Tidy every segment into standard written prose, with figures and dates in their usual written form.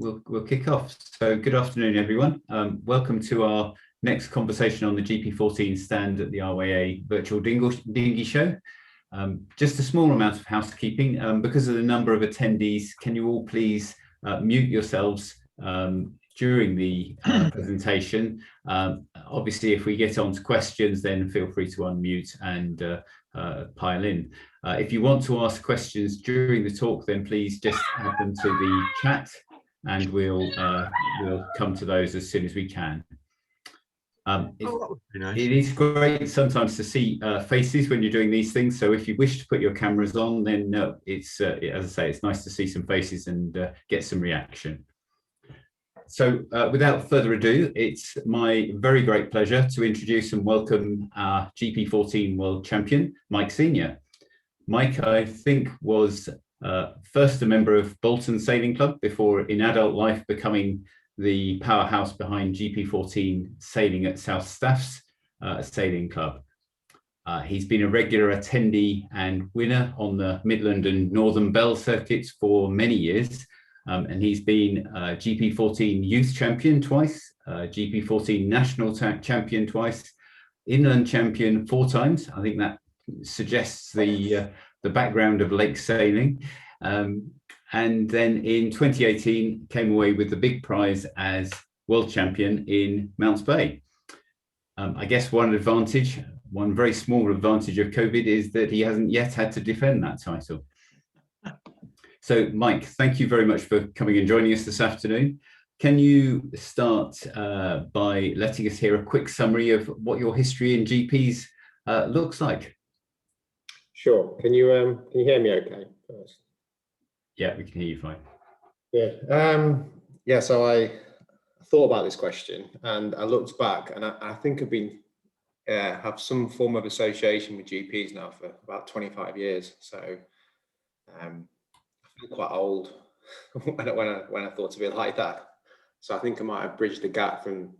We'll kick off. So good afternoon, everyone. Welcome to our next conversation on the GP14 stand at the RYA Virtual Dinghy Show. Just a small amount of housekeeping. Because of the number of attendees, can you all please mute yourselves during the presentation? Obviously, if we get on to questions, then feel free to unmute and pile in. If you want to ask questions during the talk, then please just add them to the chat, and we'll come to those as soon as we can. That would be nice. It is great sometimes to see faces when you're doing these things. So if you wish to put your cameras on, then it's as I say, it's nice to see some faces and get some reaction. So without further ado, it's my very great pleasure to introduce and welcome our GP14 World Champion, Mike Senior. Mike, I think, was first a member of Bolton Sailing Club before in adult life becoming the powerhouse behind GP14 sailing at South Staffs Sailing Club. He's been a regular attendee and winner on the Midland and Northern Bell circuits for many years. And he's been GP14 youth champion twice, GP14 national champion twice, inland champion 4 times. I think that suggests the background of lake sailing. And then in 2018 came away with the big prize as world champion in Mounts Bay. I guess one very small advantage of COVID is that he hasn't yet had to defend that title. So Mike, thank you very much for coming and joining us this afternoon. Can you start by letting us hear a quick summary of what your history in GPs looks like? Sure. Can you hear me okay first? Yeah, we can hear you fine. Yeah. So I thought about this question and I looked back, and I think I've been have some form of association with GPs now for about 25 years. So I feel quite old when I thought of it like that. So I think I might have bridged the gap from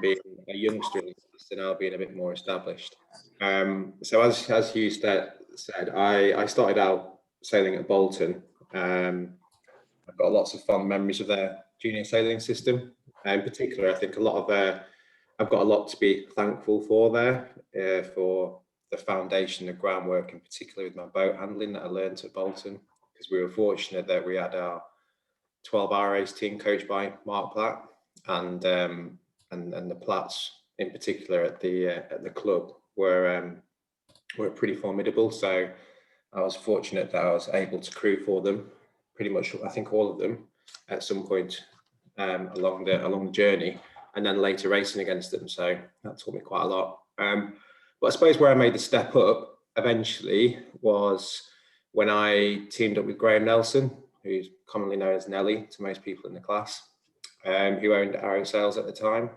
being a youngster to now being a bit more established. So as Hugh said, I started out sailing at Bolton. I've got lots of fond memories of their junior sailing system. In particular, I think I've got a lot to be thankful for there, for the foundation, the groundwork, in particular with my boat handling that I learned at Bolton, because we were fortunate that we had our 12-hour race team coached by Mark Platt, and the Platts in particular at the club were pretty formidable. So I was fortunate that I was able to crew for them, pretty much, I think all of them, at some point along the journey, and then later racing against them. So that taught me quite a lot. But I suppose where I made the step up eventually was when I teamed up with Graham Nelson, who's commonly known as Nelly to most people in the class, who owned Arrow Sails at the time.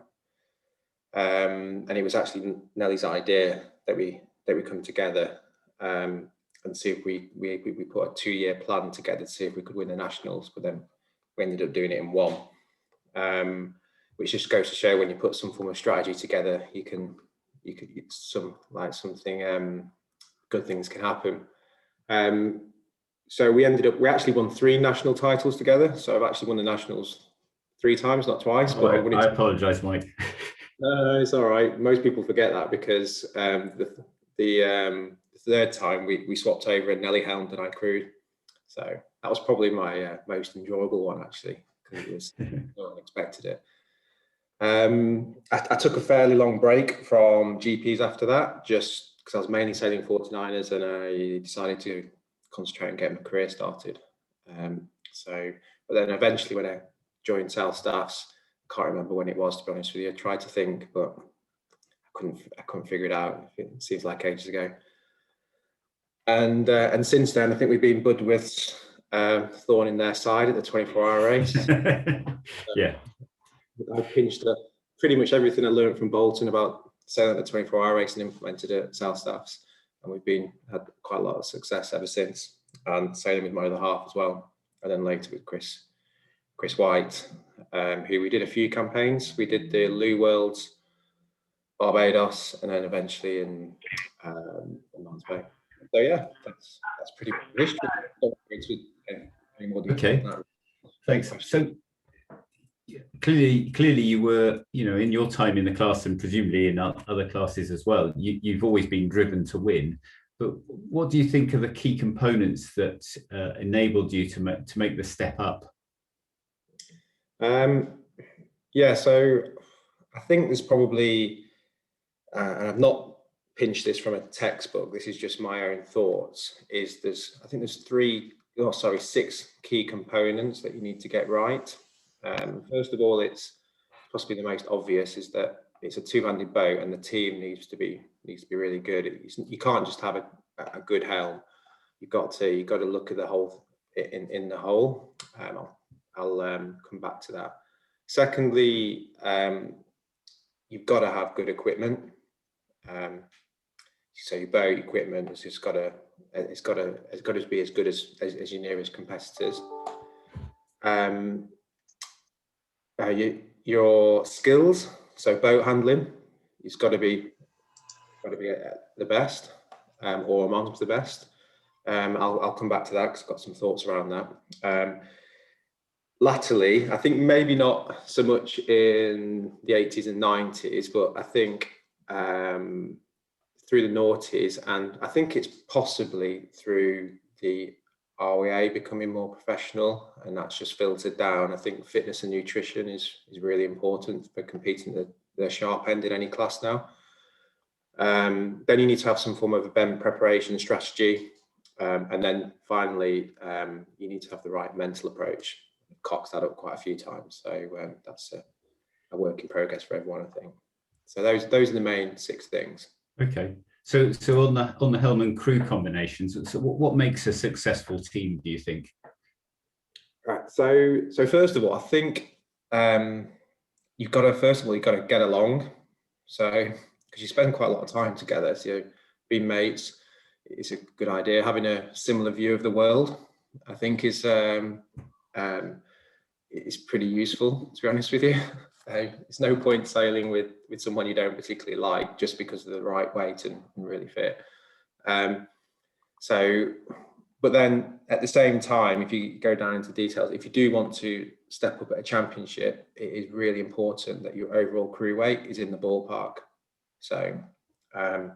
And it was actually Nelly's idea that we come together and see if we put a 2-year plan together to see if we could win the nationals, but then we ended up doing it in 1, which just goes to show when you put some form of strategy together, good things can happen. So we actually won 3 national titles together. So I've actually won the nationals 3 times, not twice. But I apologise, Mike. It's all right. Most people forget that because the 3rd time we swapped over and Nelly helmed and I crewed. So that was probably my most enjoyable one, actually, because it was no one expected it. I took a fairly long break from GPs after that, just because I was mainly sailing 49ers and I decided to concentrate on getting my career started. But then eventually when I joined South Staffs, I can't remember when it was, to be honest with you. I tried to think, but I couldn't figure it out. It seems like ages ago. And since then, I think we've been bud with thorn in their side at the 24-hour race. Yeah. I pinched pretty much everything I learned from Bolton about sailing at the 24-hour race and implemented it at South Staffs. And we've had quite a lot of success ever since, and sailing with my other half as well. And then later with Chris White, who we did a few campaigns. We did the Lou Worlds, Barbados, and then eventually in Mounts Bay. So yeah, that's pretty much history. Okay, thanks. So Clearly you were, in your time in the class and presumably in other classes as well, you've always been driven to win. But what do you think are the key components that enabled you to make the step up? Yeah, so I think there's probably, and I've not pinched this from a textbook, this is just my own thoughts, I think there's 6 key components that you need to get right. First of all, it's possibly the most obvious, is that it's a two-handed boat and the team needs to be really good. You can't just have a good helm. You've got to look at the whole in the whole. I'll come back to that. Secondly, you've got to have good equipment. So your boat equipment has just got to be as good as your nearest competitors. Your skills, so boat handling, it's got to be the best, or amongst the best. I'll come back to that because I've got some thoughts around that. Latterly, I think maybe not so much in the 80s and 90s, but I think through the noughties, and I think it's possibly through the RWA becoming more professional, and that's just filtered down. I think fitness and nutrition is really important for competing at the sharp end in any class now. Then you need to have some form of event preparation strategy, and then finally you need to have the right mental approach. I've cocked that up quite a few times, so that's a work in progress for everyone, I think. So those are the main 6 things. Okay. So on the helm and crew combinations, so what makes a successful team, do you think? Right. So first of all, I think you've got to get along. So because you spend quite a lot of time together, so being mates, it's a good idea. Having a similar view of the world, I think, is pretty useful, to be honest with you. It's no point sailing with someone you don't particularly like just because of the right weight and really fit. But then at the same time, if you go down into details, if you do want to step up at a championship, it is really important that your overall crew weight is in the ballpark. So, and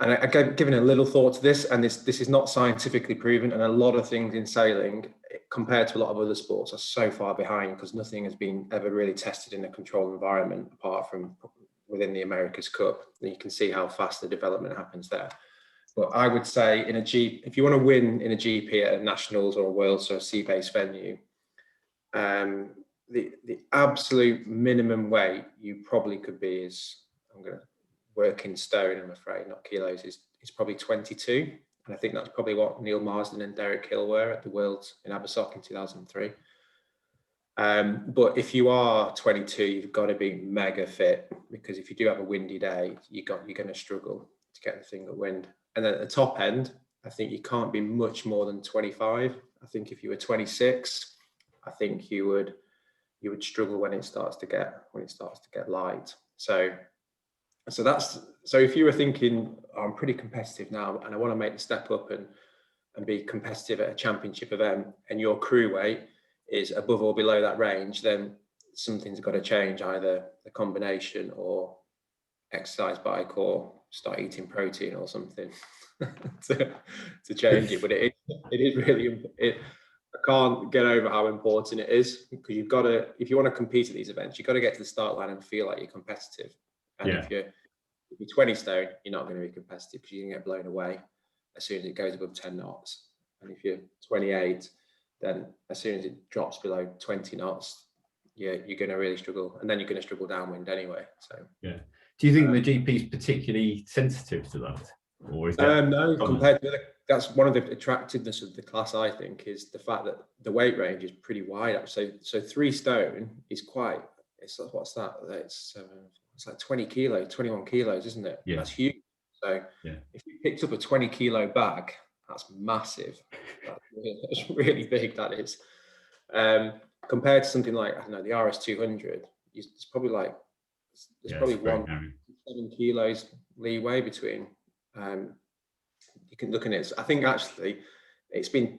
I've given a little thought to this, and this is not scientifically proven, and a lot of things in sailing, compared to a lot of other sports, are so far behind because nothing has been ever really tested in a controlled environment apart from within the America's Cup. And you can see how fast the development happens there. But I would say if you want to win in a GP at a nationals or a worlds or a sea-based venue, the absolute minimum weight you probably could be is, I'm going to work in stone, I'm afraid, not kilos, is probably 22. And I think that's probably what Neil Marsden and Derek Hill were at the Worlds in Abersoch in 2003. But if you are 22, you've got to be mega fit, because if you do have a windy day, you're going to struggle to get the thing at wind. And then at the top end, I think you can't be much more than 25. I think if you were 26, I think you would struggle when it starts to get light. So if you were thinking, I'm pretty competitive now and I want to make the step up and be competitive at a championship event, and your crew weight is above or below that range, then something's got to change, either the combination or exercise bike or start eating protein or something to change it. But it is really, I can't get over how important it is, because you've got to, if you want to compete at these events, you've got to get to the start line and feel like you're competitive. And if you're 20 stone, you're not going to be competitive because you can get blown away as soon as it goes above 10 knots. And if you're 28, then as soon as it drops below 20 knots, you're going to really struggle, and then you're going to struggle downwind anyway. So yeah. Do you think the GP is particularly sensitive to that, or is that no? Compared to that's one of the attractiveness of the class, I think, is the fact that the weight range is pretty wide. So 3 stone is quite. It's what's that? It's like 20 kilos, 21 kilos, isn't it? Yeah. That's huge. So if you picked up a 20 kilo bag, that's massive. That's really big. That is. Compared to something like, I don't know, the RS200, it's probably like there's probably 7 kilos leeway between. You can look at it. I think actually it's been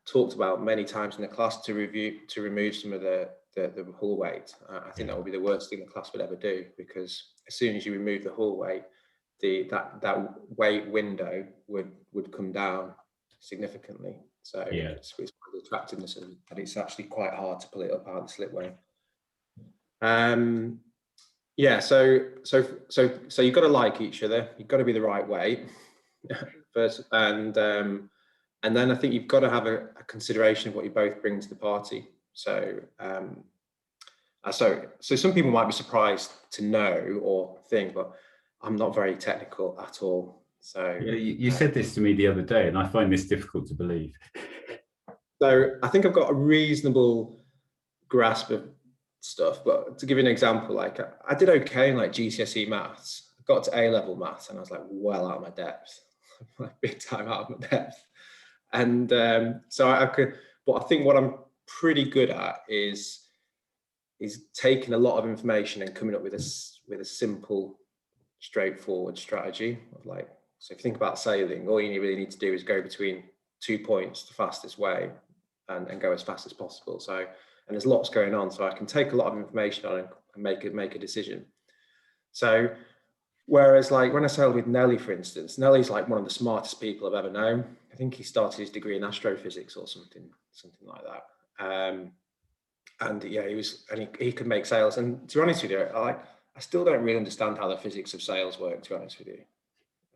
talked about many times in the class to remove some of the hull weight. I think that would be the worst thing the class would ever do, because as soon as you remove the hull weight, that weight window would come down significantly. So it's the attractiveness, and it's actually quite hard to pull it up out of the slipway. Yeah, so you've got to like each other. You've got to be the right weight first, and then I think you've got to have a consideration of what you both bring to the party. So some people might be surprised to know or think, but I'm not very technical at all. So yeah, you said this to me the other day, and I find this difficult to believe. So I think I've got a reasonable grasp of stuff, but to give you an example, like I did okay in like GCSE maths. I got to A-level maths, and I was like well out of my depth, like big time out of my depth. And so I could, but I think what I'm pretty good at is taking a lot of information and coming up with a simple, straightforward strategy of like, so if you think about sailing, all you really need to do is go between 2 points the fastest way and go as fast as possible. So, and there's lots going on, so I can take a lot of information on and make a decision. So whereas like when I sailed with Nelly, for instance, Nelly's like one of the smartest people I've ever known. I think he started his degree in astrophysics or something like that. And yeah, he could make sails. And to be honest with you, I still don't really understand how the physics of sails work, to be honest with you.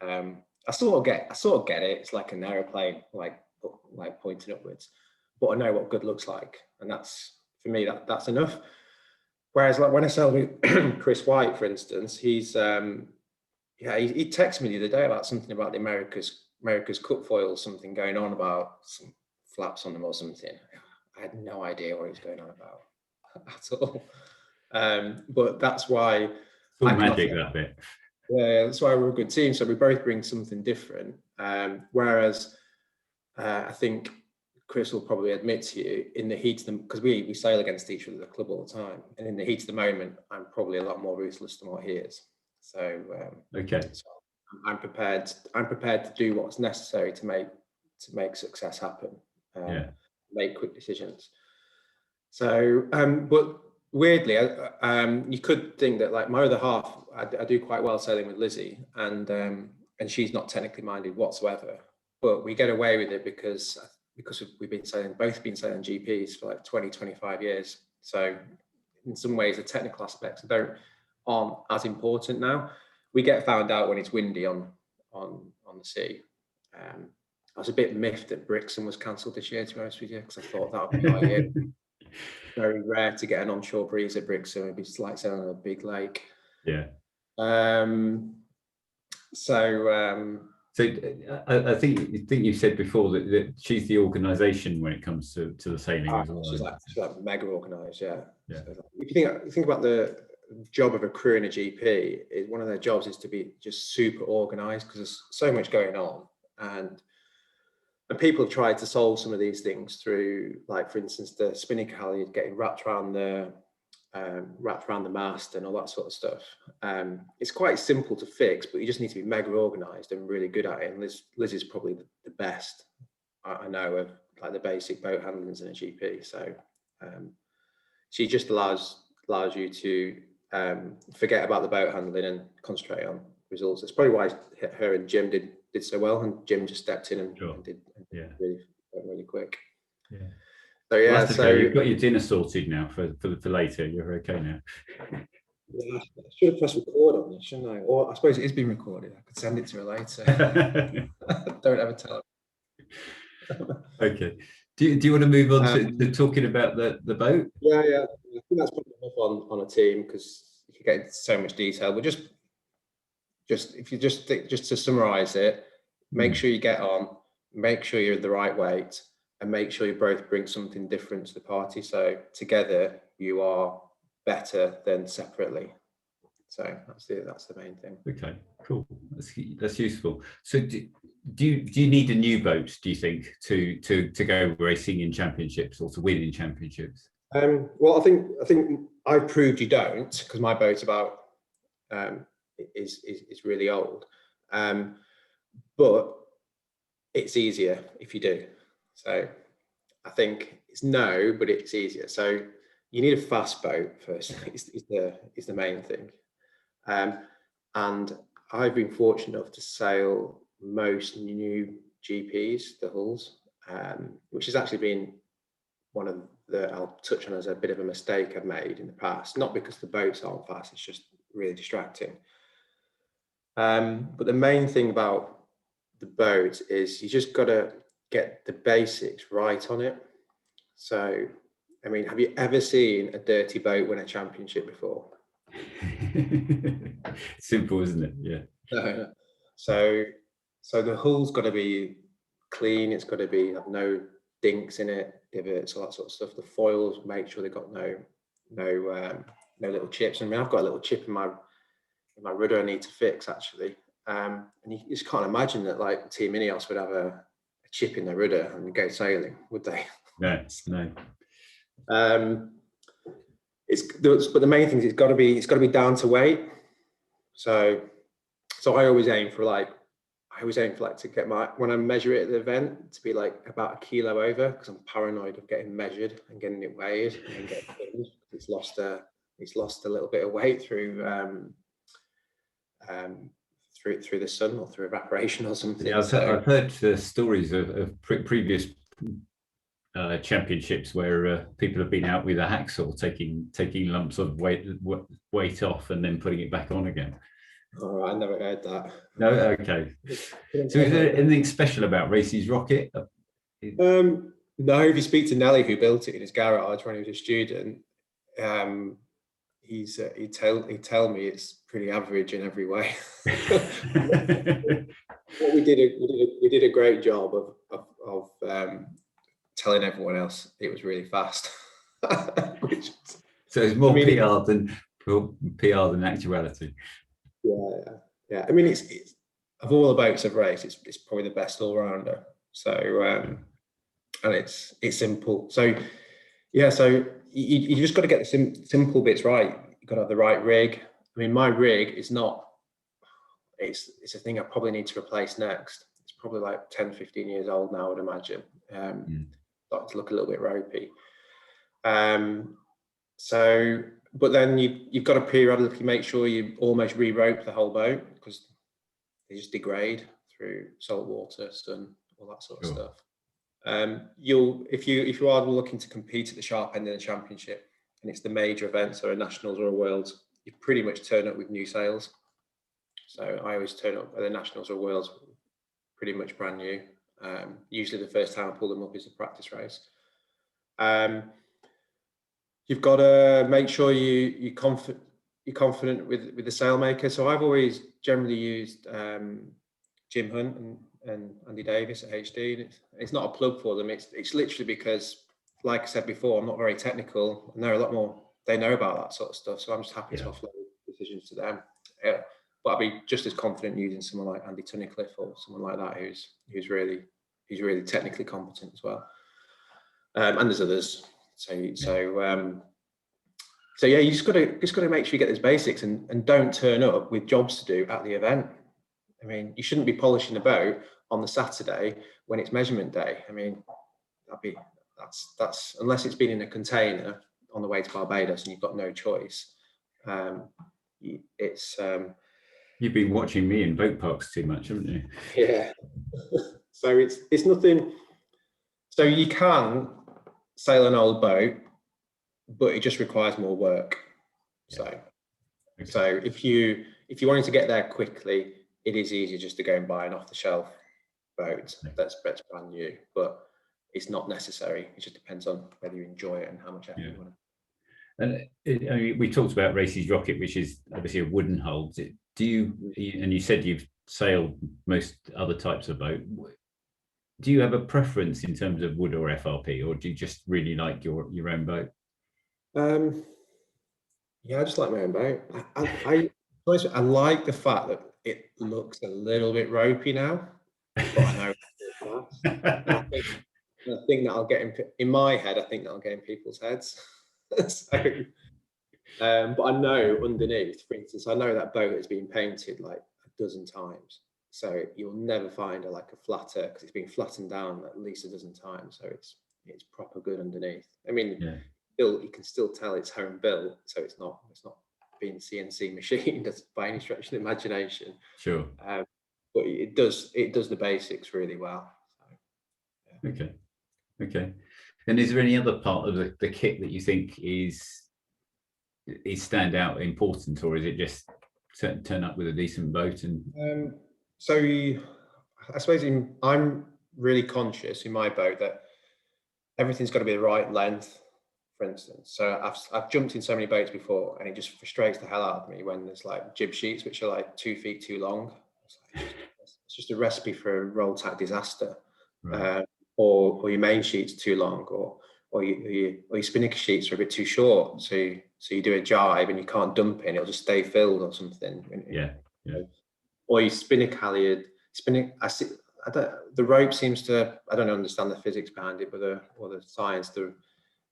I sort of get it. It's like an aeroplane, like pointing upwards, but I know what good looks like, and that's, for me, that's enough. Whereas like when I sailed with Chris White, for instance, he texted me the other day about something about the America's Cup foils, something going on about some flaps on them or something. I had no idea what he was going on about at all. But that's why It's all magic, that bit. Yeah, that's why we're a good team. So we both bring something different. Whereas I think Chris will probably admit to you, in the heat of them, because we sail against each other at the club all the time, and in the heat of the moment, I'm probably a lot more ruthless than what he is. So okay, so I'm prepared to do what's necessary to make success happen. Make quick decisions. So, but weirdly, you could think that like my other half, I do quite well sailing with Lizzie, and she's not technically minded whatsoever, but we get away with it because we've both been sailing GPs for like 20-25 years. So in some ways, the technical aspects aren't as important now. We get found out when it's windy on the sea. I was a bit miffed that Brixham was cancelled this year, to be honest with you, because I thought that would be our year. Very rare to get an onshore breeze at Brixham. It'd be like sailing on a big lake. Yeah. So I think you said before that she's the organisation when it comes to the sailing as well. She's like mega organised, yeah. Yeah. So if you think about the job of a crew in a GP, one of their jobs is to be just super organised, because there's so much going on, and people have tried to solve some of these things through, like, for instance, the spinnaker halyard getting wrapped around the mast and all that sort of stuff. It's quite simple to fix, but you just need to be mega organised and really good at it. And Liz is probably the best I know of, like, the basic boat handlings in a GP. So she just allows you to forget about the boat handling and concentrate on results. That's probably why her and Jim did so well, and Jim just stepped in and did really quick. Yeah. So yeah, so you've got your dinner sorted now for later. You're okay now. Yeah, I should have pressed record on this, shouldn't I? Or I suppose it is being recorded. I could send it to her later. Don't ever tell her. Okay. Do you want to move on to talking about the boat? Yeah. I think that's probably enough on a team, because you can get into so much detail. But just to summarise it, make sure you get on, make sure you're the right weight, and make sure you both bring something different to the party. So together you are better than separately. So that's the main thing. Okay, cool. That's useful. So do you need a new boat, do you think, to go racing in championships or to win in championships? Well, I think I've proved you don't, because my boat's about is really old, but it's easier if you do. So I think it's no, but it's easier. So you need a fast boat first. is the main thing. And I've been fortunate enough to sail most new GPs, the hulls, which has actually been one of the, I'll touch on as a bit of a mistake I've made in the past, not because the boats aren't fast, it's just really distracting. But the main thing about the boat is you just got to get the basics right on it. So, I mean, have you ever seen a dirty boat win a championship before? Simple, isn't it? Yeah. No. So the hull's got to be clean. It's got to be have no dinks in it, divots, all that sort of stuff. The foils, make sure they've got no little chips. I mean, I've got a little chip in my rudder I need to fix actually. And you just can't imagine that like Team Ineos would have a chip in their rudder and go sailing, would they? No. But the main thing is it's got to be down to weight. So I always aim for like to get when I measure it at the event to be like about a kilo over, because I'm paranoid of getting measured and getting it weighed and then getting pinned. It's lost a little bit of weight through the sun or through evaporation or something. Yeah, I've heard stories of previous championships where people have been out with a hacksaw taking lumps of weight off and then putting it back on again. Oh, I never heard that. No, okay. So is there anything special about Racy's rocket? No, if you speak to Nelly, who built it in his garage when he was a student, he'd tell me it's pretty average in every way. What we did a great job of telling everyone else it was really fast. So it's more PR than actuality. Yeah. I mean, it's of all the boats I've raced, it's probably the best all rounder. So and it's simple. So yeah, so you just got to get the simple bits right. You've got to have the right rig. I mean, my rig is not. It's a thing I probably need to replace next. It's probably like 10, 15 years old now, I would imagine. Starting to look a little bit ropey. So, but then you've got to periodically make sure you almost re-rope the whole boat, because they just degrade through salt water, sun, all that sort of stuff. If you are looking to compete at the sharp end of the championship, and it's the major events or a nationals or a worlds, you pretty much turn up with new sails. So I always turn up at the nationals or worlds pretty much brand new. Usually the first time I pull them up is a practice race. You've got to make sure you're confident with the sailmaker. So I've always generally used Jim Hunt and Andy Davis at HD. And it's not a plug for them. It's literally because, like I said before, I'm not very technical, and they're a lot more. They know about that sort of stuff. So I'm just happy to offload decisions to them. But I'd be just as confident using someone like Andy Tunnicliffe or someone like that who's really technically competent as well. And there's others. So yeah, you just got to make sure you get those basics and don't turn up with jobs to do at the event. I mean, you shouldn't be polishing the boat on the Saturday when it's measurement day. I mean, that's unless it's been in a container on the way to Barbados and you've got no choice. You've been watching me in boat parks too much, haven't you? Yeah. So it's nothing. So you can sail an old boat, but it just requires more work. So if you wanted to get there quickly, it is easier just to go and buy an off-the-shelf boat that's brand new, but it's not necessary. It just depends on whether you enjoy it and how much effort you want to. And I mean, we talked about Racy's rocket, which is obviously a wooden hull. And you said you've sailed most other types of boat. Do you have a preference in terms of wood or FRP, or do you just really like your own boat? Yeah, I just like my own boat. I like the fact that it looks a little bit ropey now, but I know it's fast. I think that'll get in my head. I think that'll get in people's heads. So, but I know underneath, for instance, I know that boat has been painted like a dozen times. So you'll never find a flatter, because it's been flattened down at least a dozen times. So it's proper good underneath. I mean, Yeah. you can still tell it's home built, so it's not being CNC machined by any stretch of the imagination. Sure. But it does the basics really well. So, yeah. Okay. And is there any other part of the kit that you think is stand out important, or is it just turn up with a decent boat? And so I suppose I'm really conscious in my boat that everything's got to be the right length, for instance. So I've jumped in so many boats before, and it just frustrates the hell out of me when there's like jib sheets which are like 2 feet too long. It's just a recipe for a roll tack disaster. right. Or your main sheet's too long, or your spinnaker sheets are a bit too short. So you do a jibe and you can't dump it, it'll just stay filled or something. Yeah. Or you spinnaker halyard. The rope seems to, I don't understand the physics behind it, but the science, the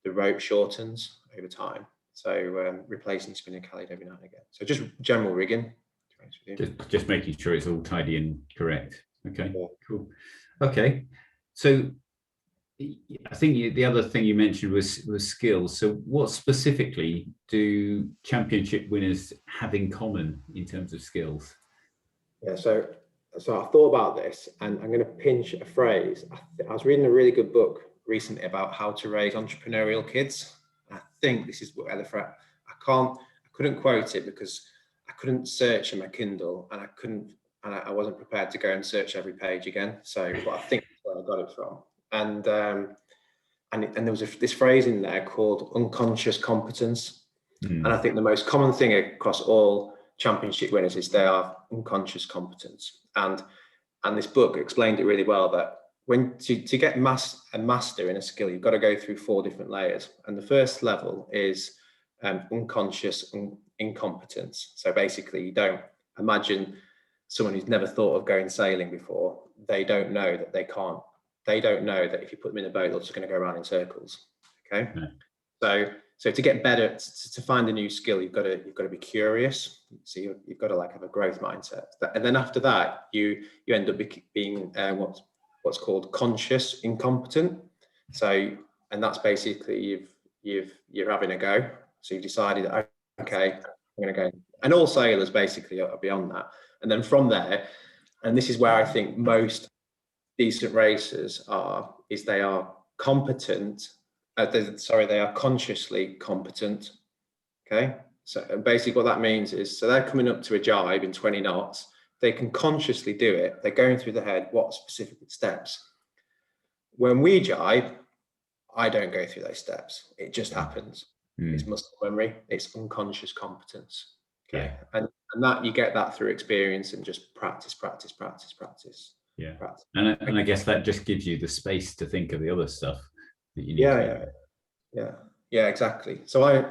rope shortens over time. So replacing spinnaker halyard every now and again. So just general rigging. Just making sure it's all tidy and correct. Okay, Yeah. cool. Okay, so I think the other thing you mentioned was skills. So what specifically do championship winners have in common in terms of skills? Yeah, so I thought about this, and I'm going to pinch a phrase. I was reading a really good book recently about how to raise entrepreneurial kids. I think this is where I couldn't quote it because I couldn't search in my Kindle, and I wasn't prepared to go and search every page again. So, but I think that's where I got it from. And there was this phrase in there called unconscious competence. And I think the most common thing across all championship winners is they are unconscious competence. And this book explained it really well, that when to get a master in a skill, you've got to go through 4 different layers. And the first level is unconscious incompetence. So basically, you don't imagine someone who's never thought of going sailing before. They don't know that they can't. They don't know that if you put them in a boat, they're just going to go around in circles. Okay. Yeah. So to get better, to find a new skill, you've got to be curious. So you've got to like have a growth mindset. And then after that, you end up being what's called conscious incompetent. So, and that's basically you're having a go. So you've decided, okay, I'm going to go. And all sailors basically are beyond that. And then from there, and this is where I think most decent racers is they are competent. They are consciously competent. Okay, so basically what that means is, so they're coming up to a jibe in 20 knots. They can consciously do it. They're going through the head what specific steps. When we jibe, I don't go through those steps. It just happens. It's muscle memory. It's unconscious competence. Okay, yeah. And that you get that through experience and just practice. Yeah, practice. And I guess that just gives you the space to think of the other stuff that you need to do. Yeah, exactly. So I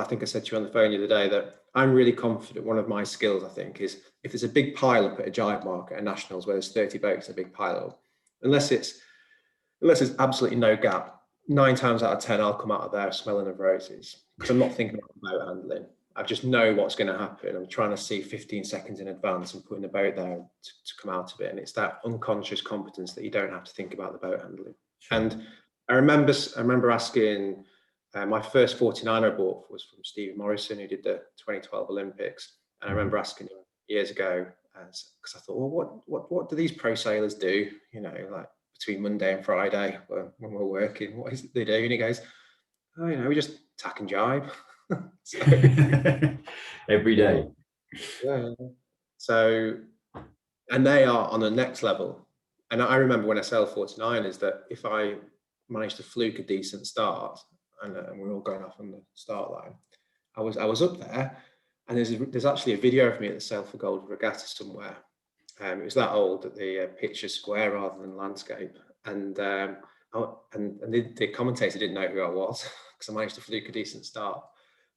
think I said to you on the phone the other day that I'm really confident. One of my skills, I think, is if there's a big pile up at a jibe market at nationals where there's 30 boats, a big pile up, unless it's absolutely no gap, 9 times out of 10 I'll come out of there smelling of roses, because I'm not thinking about boat handling. I just know what's going to happen. I'm trying to see 15 seconds in advance and putting the boat there to come out of it. And it's that unconscious competence that you don't have to think about the boat handling. Sure. And I remember asking, my first 49 I bought was from Steve Morrison, who did the 2012 Olympics. And I remember asking him years ago, because I thought, well, what do these pro sailors do? You know, like between Monday and Friday when we're working, what is it they do? And he goes, oh, you know, we just tack and jibe. So, every day. Yeah. So, and they are on the next level. And I remember when I sailed 49 is that if I managed to fluke a decent start, and we're all going off on the start line, I was up there, and there's actually a video of me at the Sail for Gold regatta somewhere. It was that old that the picture's square rather than landscape, and the commentator didn't know who I was because I managed to fluke a decent start.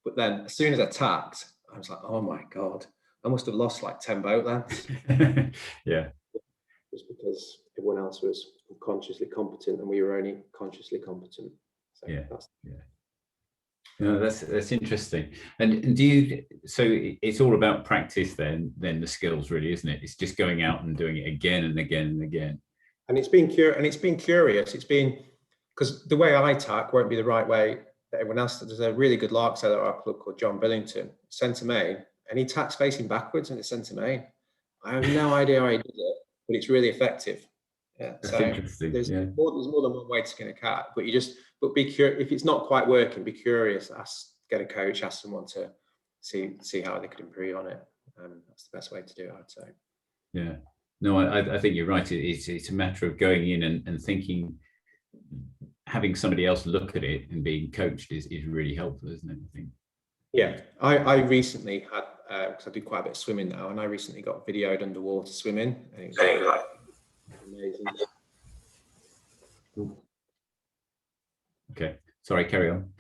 But then as soon as I tacked, I was like, oh my God, I must have lost like 10 boat lengths. Yeah. Just because everyone else was unconsciously competent and we were only consciously competent. So No, that's interesting. And so it's all about practice then the skills really, isn't it? It's just going out and doing it again and again and again. And it's been curious. It's been because the way I tack won't be the right way that everyone else. There's a really good lark sailor at our club called John Billington, centre main, and he tacks facing backwards in the centre main. I have no idea how he does it, but it's really effective. Yeah, That's so interesting. there's more than one way to skin a cat, but be curious. If it's not quite working, be curious. Get a coach, ask someone to see how they could improve on it. That's the best way to do it, I'd say. Yeah, no, I think you're right. It's a matter of going in and thinking, having somebody else look at it and being coached is really helpful, isn't it? I think. Yeah, I recently had, because I do quite a bit of swimming now, and I recently got videoed underwater swimming. And it was like amazing. Okay, sorry, carry on.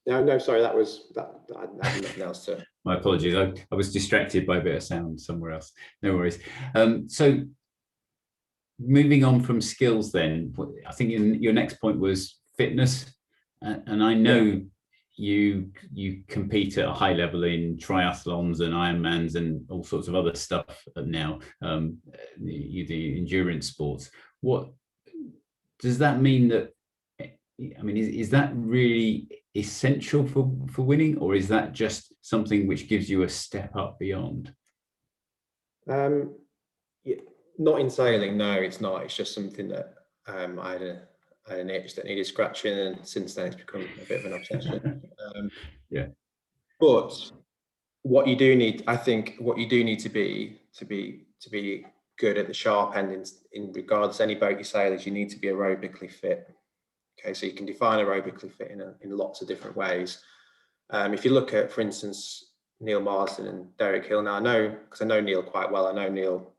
No, sorry, that was that. I had nothing else to. My apologies. I was distracted by a bit of sound somewhere else. No worries. So moving on from skills, then I think your next point was fitness, and I know you compete at a high level in triathlons and Ironmans and all sorts of other stuff now. The endurance sports. What does that mean? That I mean, is that really essential for winning, or is that just something which gives you a step up beyond? Yeah, not in sailing, no, it's not. It's just something that I had an itch that needed scratching, and since then it's become a bit of an obsession. Yeah. But what you do need, I think, what you do need to be good at the sharp end in regards to any boat you sail is you need to be aerobically fit. Okay, so you can define aerobically fit in lots of different ways. If you look at, for instance, Neil Marsden and Derek Hill. Now I know, because I know Neil quite well. I know Neil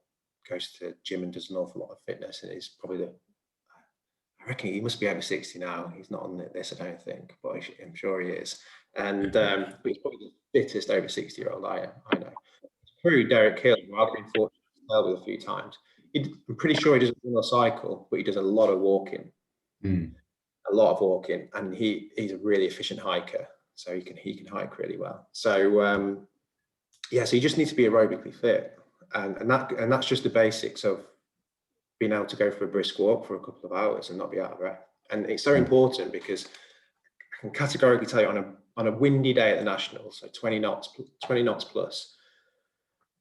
goes to the gym and does an awful lot of fitness, and he's probably I reckon he must be over 60 now. He's not on this, I don't think, but I'm sure he is. And but he's probably the fittest over 60-year-old I know. Through Derek Hill, who I've been fortunate to sail with a few times. I'm pretty sure he doesn't run a cycle, but he does a lot of walking. A lot of walking, and he's a really efficient hiker, so he can hike really well. So yeah, so you just need to be aerobically fit, and that's just the basics of being able to go for a brisk walk for a couple of hours and not be out of breath. And it's so important because I can categorically tell you on a windy day at the Nationals, so 20 knots plus,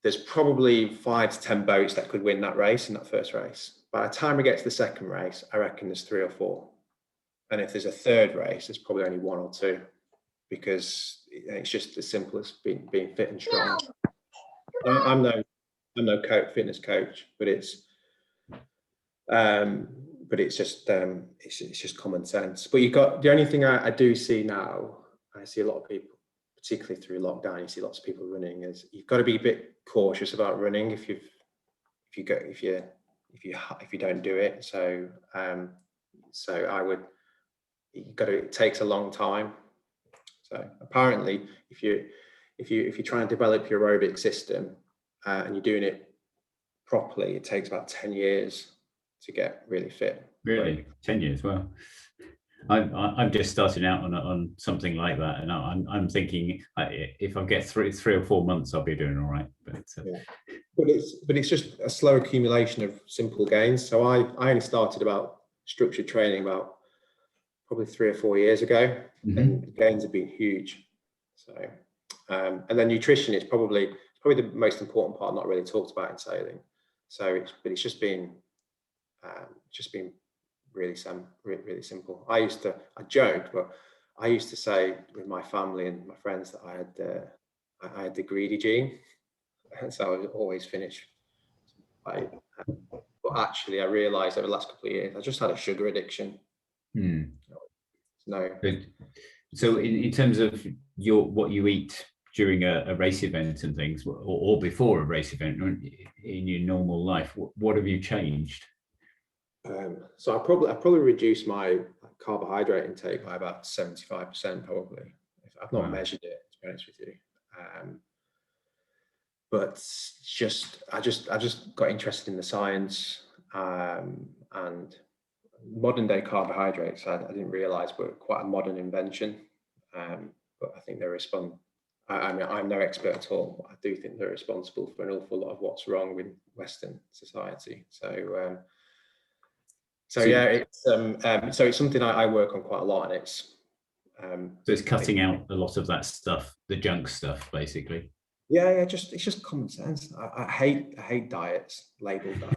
there's probably 5 to 10 boats that could win that race in that first race. By the time we get to the second race, I reckon there's 3 or 4. And if there's a third race, there's probably only 1 or 2, because it's just as simple as being fit and strong. I'm no fitness coach, but it's just common sense. But the only thing I do see now, I see a lot of people, particularly through lockdown, you see lots of people running, is you've got to be a bit cautious about running if you don't do it. So I would. It takes a long time. So apparently, if you try and develop your aerobic system and you're doing it properly, it takes about 10 years to get really fit. Really, 10 years? Well, I'm just starting out on something like that, and I'm thinking if I get 3 or 4 months, I'll be doing all right. But it's just a slow accumulation of simple gains. So I only started about structured training about probably 3 or 4 years ago, and the gains have been huge. So, and then nutrition is probably the most important part, not really talked about in sailing. So, it's just been really simple. I joke, but I used to say with my family and my friends that I had the greedy gene, and so I would always finish. But actually, I realised over the last couple of years, I just had a sugar addiction. No. So in terms of what you eat during a race event and things, or before a race event in your normal life, what have you changed? So I probably reduced my carbohydrate intake by about 75%, probably. I've not measured it, to be honest with you. But I just got interested in the science, and modern day carbohydrates, I didn't realize were quite a modern invention. But I think they respond. I mean, I'm no expert at all. I do think they're responsible for an awful lot of what's wrong with Western society. So So yeah, it's so it's something I work on quite a lot, and it's so it's cutting out a lot of that stuff, the junk stuff, basically. yeah, it's just common sense. I hate diets, labeled diets.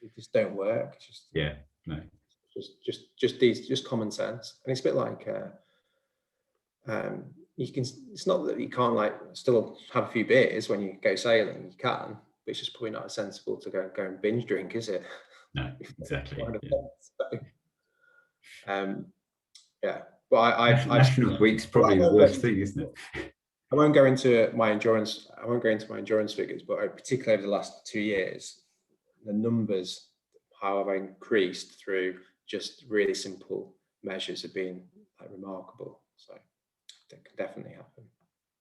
They just don't work. It's just Yeah, no, just common sense, and it's a bit like you can. It's not that you can't like still have a few beers when you go sailing. You can, but it's just probably not as sensible to go and binge drink, is it? no, exactly. Yeah, but National Week's probably the worst thing, isn't it? I won't go into my endurance. I won't go into my endurance figures, but particularly over the last 2 years, the numbers how I've increased through just really simple measures have been like remarkable. So that can definitely happen.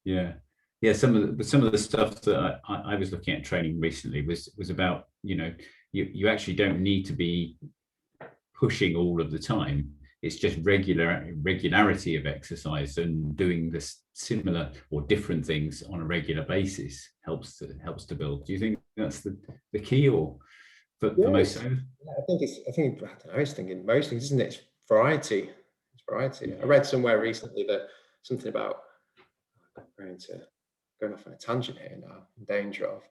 Yeah. Some of the stuff that I was looking at training recently was about, you actually don't need to be pushing all of the time. It's just regularity of exercise, and doing this similar or different things on a regular basis helps to build. Do you think that's the key, or for most? I don't know. It's thinking most things, isn't it? It's variety. It's variety. I read somewhere recently that something about going off on a tangent here now, in danger of,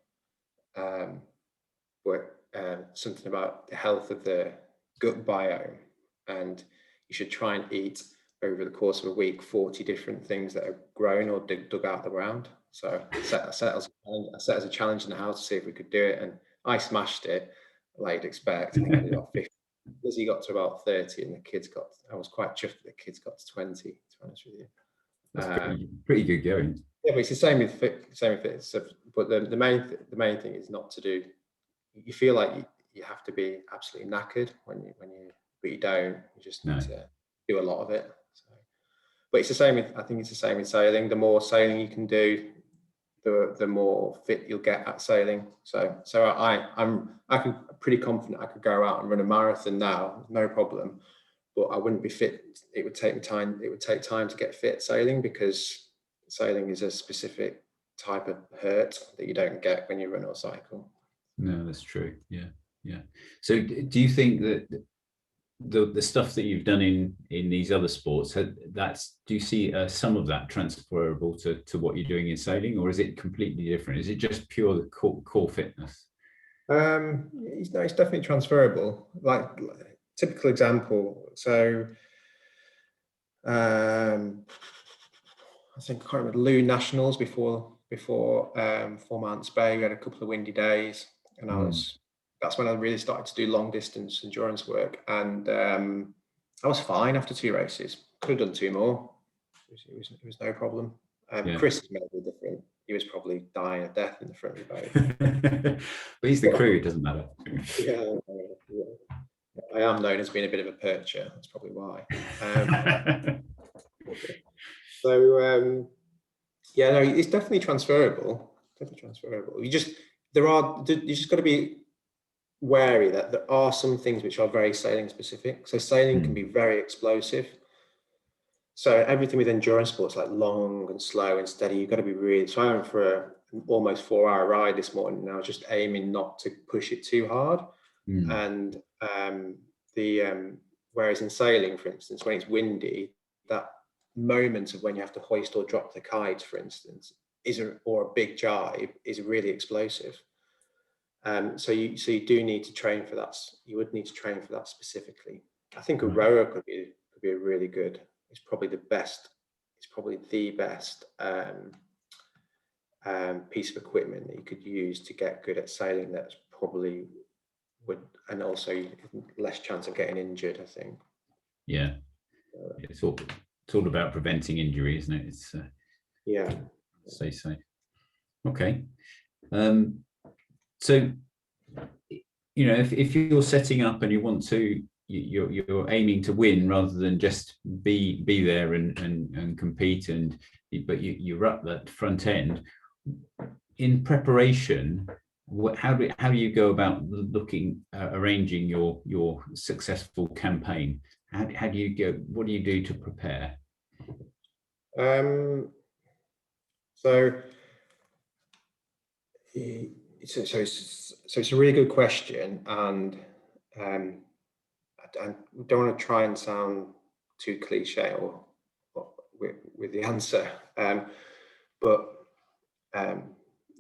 something about the health of the gut biome, and you should try and eat over the course of a week 40 different things that are grown or dug out of the ground. So I set as a challenge in the house to see if we could do it, and I smashed it, like you'd expect. I did about 50. Lizzie got to about 30, and I was quite chuffed that the kids got to 20, to be honest with you. That's pretty good going. Yeah, but it's the same with it. So, but the main thing is not to do. You feel like you have to be absolutely knackered but you don't. You just need to do a lot of it. So, but it's the same I think it's the same with sailing. The more sailing you can do, the more fit you'll get at sailing. So I'm pretty confident I could go out and run a marathon now, no problem. But I wouldn't be fit. It would take time. It would take time to get fit sailing, because sailing is a specific type of hurt that you don't get when you run or cycle. No, that's true. Yeah. So do you think that the stuff that you've done in these other sports, do you see some of that transferable to what you're doing in sailing, or is it completely different? Is it just pure core fitness? It's definitely transferable. Like typical example. So I think I can't remember Loon Nationals before Four Mountains Bay. We had a couple of windy days, and that's when I really started to do long distance endurance work, and I was fine after 2 races. Could have done 2 more. It was no problem. Chris is maybe different. He was probably dying of death in the front of the boat. But he's the crew, it doesn't matter. Yeah. I am known as being a bit of a percher. That's probably why. No, it's definitely transferable. You just got to be wary that there are some things which are very sailing specific. So sailing can be very explosive. So everything with endurance sports, like long and slow and steady, you've got to be really. So I went for an almost 4-hour ride this morning, and I was just aiming not to push it too hard. And whereas in sailing, for instance, when it's windy, that moment of when you have to hoist or drop the kite, for instance, or a big jibe is really explosive. So you do need to train for that. You would need to train for that specifically. I think a rower could be a really good. It's probably the best. It's probably the best piece of equipment that you could use to get good at sailing. That's probably would, and also less chance of getting injured, I think. Yeah, it's all about preventing injury, isn't it? It's stay safe. Okay. So if you're setting up and you want to, you're aiming to win rather than just be there and compete, but you're up that front end in preparation. How do you go about arranging your successful campaign? How do you go? What do you do to prepare? So it's a really good question, and I don't want to try and sound too cliche or with the answer, but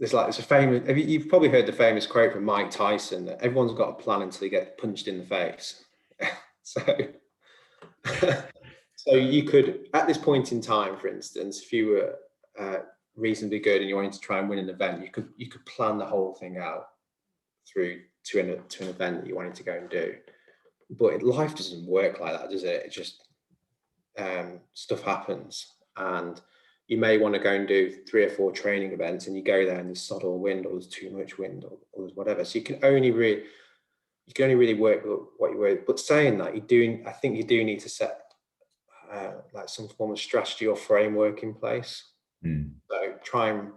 there's a famous, you've probably heard the famous quote from Mike Tyson that everyone's got a plan until you get punched in the face. So so you could, at this point in time, for instance, if you were reasonably good and you wanted to try and win an event, you could plan the whole thing out through to an event that you wanted to go and do. But life doesn't work like that, does it? It just stuff happens, and you may want to go and do 3 or 4 training events, and you go there and there's sod or wind, or there's too much wind, or there's whatever. So you can only really work with what you work. But saying that, I think you do need to set like some form of strategy or framework in place. So try and,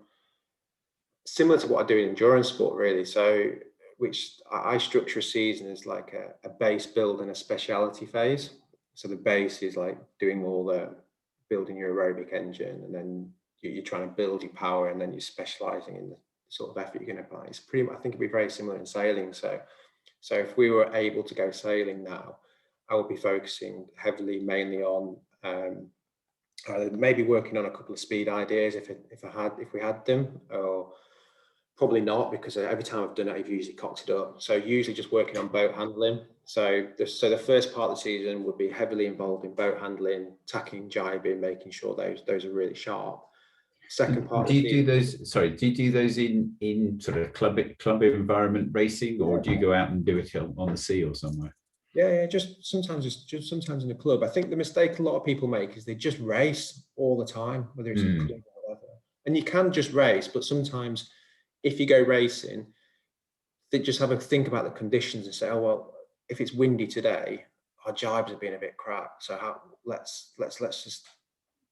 similar to what I do in endurance sport, really. So which I structure a season as like a base build and a speciality phase. So the base is like doing all the building your aerobic engine, and then you're trying to build your power, and then you're specializing in the sort of effort you're going to apply. It's pretty, I think it'd be very similar in sailing. So if we were able to go sailing now, I would be focusing heavily mainly on maybe working on a couple of speed ideas if we had them, or probably not, because every time I've done it, I've usually cocked it up. So usually just working on boat handling. So the first part of the season would be heavily involved in boat handling, tacking, jibing, making sure those are really sharp. Second part. Do you do those? Sorry, do you do those in sort of club environment racing, or do you go out and do it on the sea or somewhere? Yeah, just sometimes in a club. I think the mistake a lot of people make is they just race all the time, whether it's in a club or whatever. And you can just race, but sometimes if you go racing, they just have a think about the conditions and say, oh well, if it's windy today, our jibes have been a bit crap. So let's just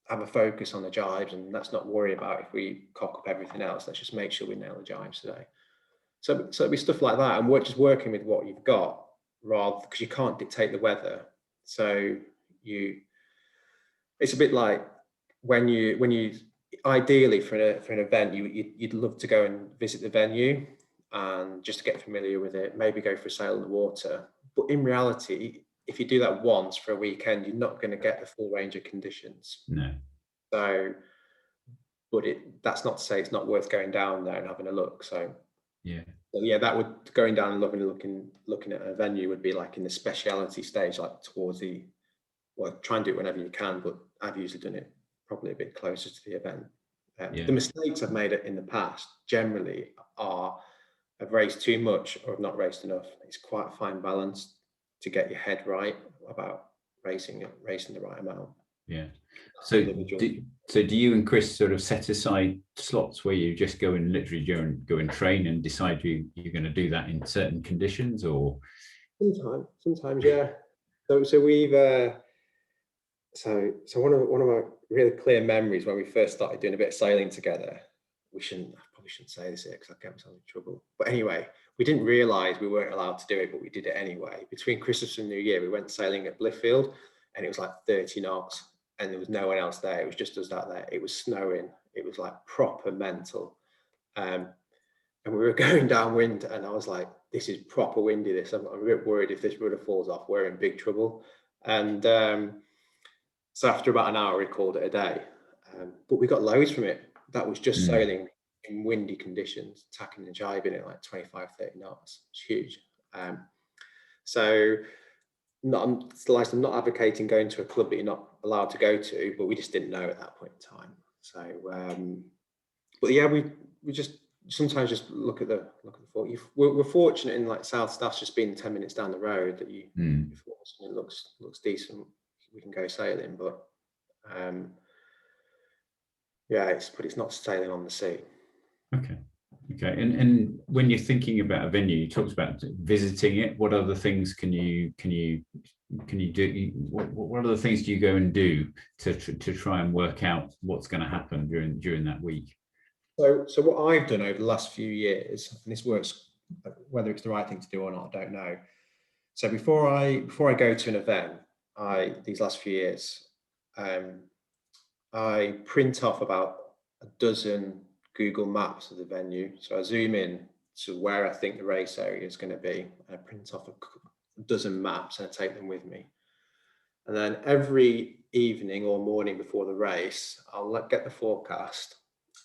have a focus on the jibes, and let's not worry about if we cock up everything else. Let's just make sure we nail the jibes today. So it'll be stuff like that, and we're just working with what you've got, rather, because you can't dictate the weather. So it's a bit like when you ideally for an event, you'd love to go and visit the venue and just to get familiar with it, maybe go for a sail in the water. But in reality, if you do that once for a weekend, you're not going to get the full range of conditions. No. So, but that's not to say it's not worth going down there and having a look. So yeah, that would, going down and looking at a venue would be like in the speciality stage, like towards try and do it whenever you can, but I've usually done it probably a bit closer to the event. The mistakes I've made in the past generally are I've raced too much or I've not raced enough. It's quite a fine balance to get your head right about racing the right amount. Yeah. So do you and Chris sort of set aside slots where you just go and literally go and train and decide you're going to do that in certain conditions, or? Sometimes, yeah. So we've so one of my really clear memories when we first started doing a bit of sailing together. I probably shouldn't say this here because I'll get myself in trouble. But anyway, we didn't realise we weren't allowed to do it, but we did it anyway. Between Christmas and New Year, we went sailing at Bliffield, and it was like 30 knots, and there was no one else there. It was just us out there. It was snowing. It was like proper mental. And we were going downwind, and I was like, this is proper windy. I'm a bit worried if this rudder falls off, we're in big trouble. And so after about an hour, we called it a day. But we got loads from it. That was just sailing in windy conditions, tacking and jibing at like 25, 30 knots. It's huge. So I'm not advocating going to a club that you're not allowed to go to, but we just didn't know at that point in time. So, but yeah, we just sometimes just look at the we're fortunate in like South Staff's just being 10 minutes down the road that it looks decent. We can go sailing, but yeah, it's not sailing on the sea. Okay. And when you're thinking about a venue, you talked about visiting it. What other things can you do? What other things do you go and do to try and work out what's going to happen during that week? So what I've done over the last few years, and this works, whether it's the right thing to do or not, I don't know. So before I go to an event, these last few years, I print off about a dozen Google Maps of the venue. So I zoom in to where I think the race area is going to be. I print off dozen maps and I take them with me. And then every evening or morning before the race, I'll get the forecast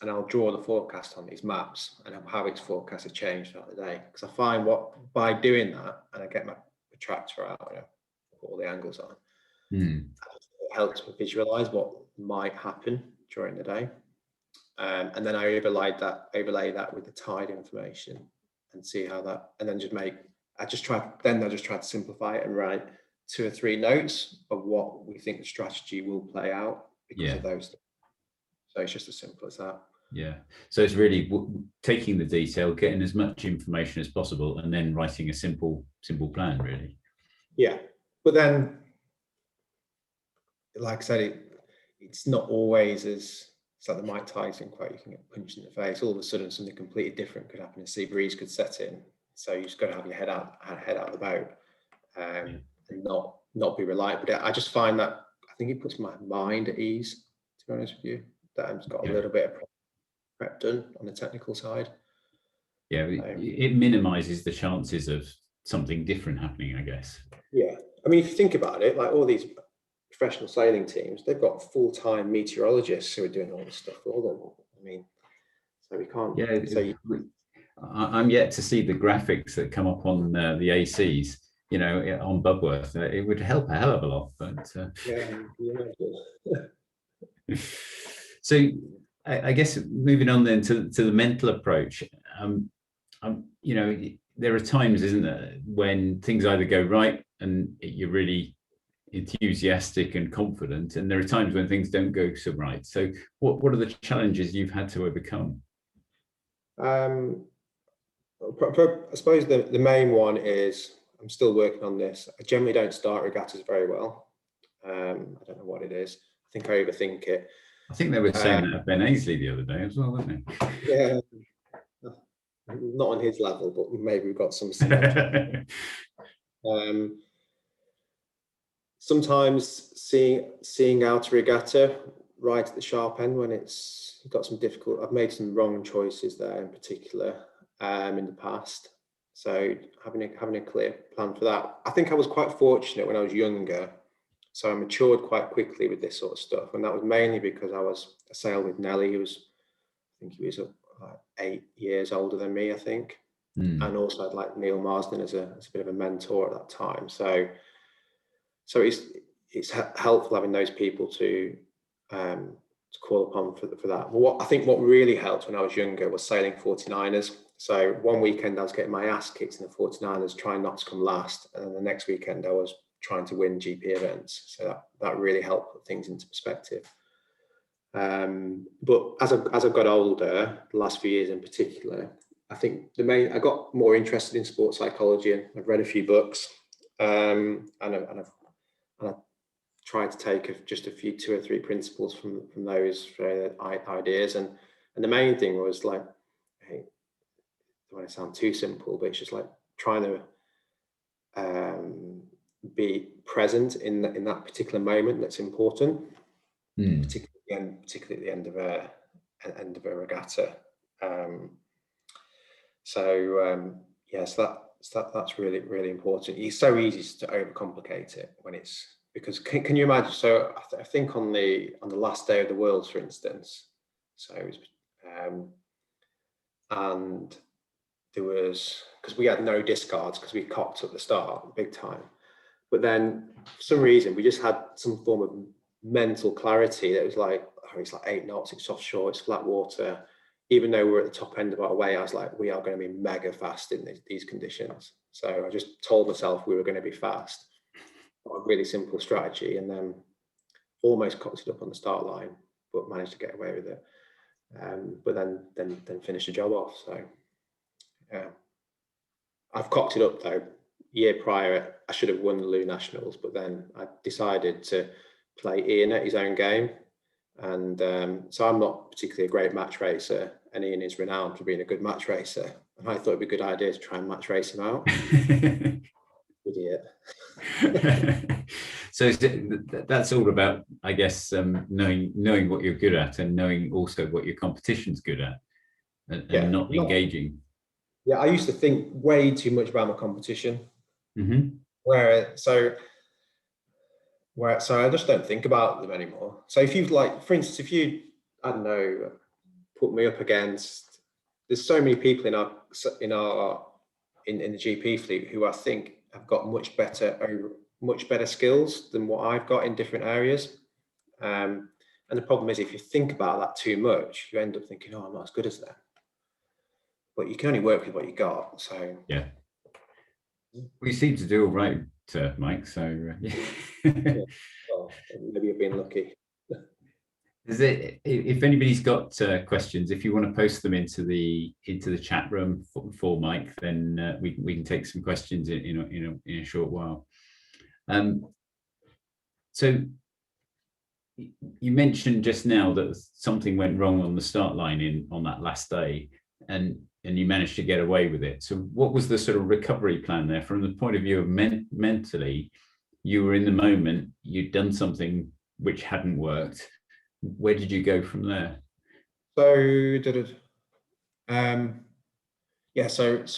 and I'll draw the forecast on these maps and how its forecast has changed throughout the day. Because I find by doing that, and I get my protractor out and I put all the angles on, it helps me visualize what might happen during the day. And then I overlay that with the tide information and see how that, and then I just try to simplify it and write 2 or 3 notes of what we think the strategy will play out because of those. So it's just as simple as that. Yeah. So it's really taking the detail, getting as much information as possible, and then writing a simple plan, really. Yeah. But then, like I said, it's not always as, it's like the Mike Tyson quote, you can get punched in the face. All of a sudden, something completely different could happen. A sea breeze could set in. So you just got to have your head out of the boat, and not be reliant. But I just find that, I think it puts my mind at ease, to be honest with you, that I've got a little bit of prep done on the technical side. Yeah, it minimizes the chances of something different happening, I guess. Yeah. I mean, if you think about it, like all these professional sailing teams, they've got full-time meteorologists who are doing all this stuff for them. I mean, so we can't. Yeah, I'm yet to see the graphics that come up on the ACs, you know, on Bubworth. It would help a hell of a lot, but So I guess moving on then to the mental approach, you know, there are times, isn't there, when things either go right and you're really enthusiastic and confident, and there are times when things don't go so right. So what are the challenges you've had to overcome? I suppose the main one is, I'm still working on this. I generally don't start regattas very well. I don't know what it is. I think I overthink it. I think they were saying that of Ben Aisley the other day as well, weren't they? Yeah, not on his level, but maybe we've got some. Sometimes seeing out a regatta right at the sharp end when it's got some difficult. I've made some wrong choices there in particular in the past. So having a clear plan for that. I think I was quite fortunate when I was younger. So I matured quite quickly with this sort of stuff, and that was mainly because I sailed with Nelly, I think he was 8 years older than me, I think, and also I'd like Neil Marsden as a bit of a mentor at that time. So it's helpful having those people to call upon for that. But what really helped when I was younger was sailing 49ers. So one weekend I was getting my ass kicked in the 49ers, trying not to come last, and then the next weekend I was trying to win GP events. So that really helped put things into perspective. But as I've got older, the last few years in particular, I think I got more interested in sports psychology, and I've read a few books, and I've tried to take just a few 2 or 3 principles from those ideas, and the main thing was like, hey, I don't want to sound too simple, but it's just like trying to be present in that particular moment that's important, particularly at the end of a regatta. That's really, really important. It's so easy to overcomplicate it when it's, because can you imagine? So I think on the last day of the Worlds, for instance, so it was, and there was, because we had no discards because we cocked at the start big time, but then for some reason we just had some form of mental clarity that was like, oh, it's like 8 knots, it's offshore, it's flat water. Even though we're at the top end of our way, I was like, we are going to be mega fast in these conditions. So I just told myself we were going to be fast. A really simple strategy, and then almost cocked it up on the start line, but managed to get away with it. But then finish the job off. So yeah, I've cocked it up though. Year prior, I should have won the Lou Nationals, but then I decided to play Ian at his own game, and so I'm not particularly a great match racer, and Ian is renowned for being a good match racer. And I thought it'd be a good idea to try and match race him out. Idiot. So that's all about, I guess, knowing what you're good at, and knowing also what your competition's good at, and not engaging. Yeah, I used to think way too much about my competition. So I just don't think about them anymore. So if you like, for instance, if you, I don't know, put me up against, there's so many people in the GP fleet who I think have got much better skills than what I've got in different areas. And the problem is, if you think about that too much, you end up thinking, oh, I'm not as good as them. But you can only work with what you got. So yeah, we seem to do all right, Mike. So yeah. yeah. Well, maybe you've been lucky. If anybody's got questions, if you want to post them into the chat room for Mike, then we can take some questions in a short while. So you mentioned just now that something went wrong on the start line on that last day, and you managed to get away with it. So what was the sort of recovery plan there from the point of view of mentally? You were in the moment, you'd done something which hadn't worked. Where did you go from there? So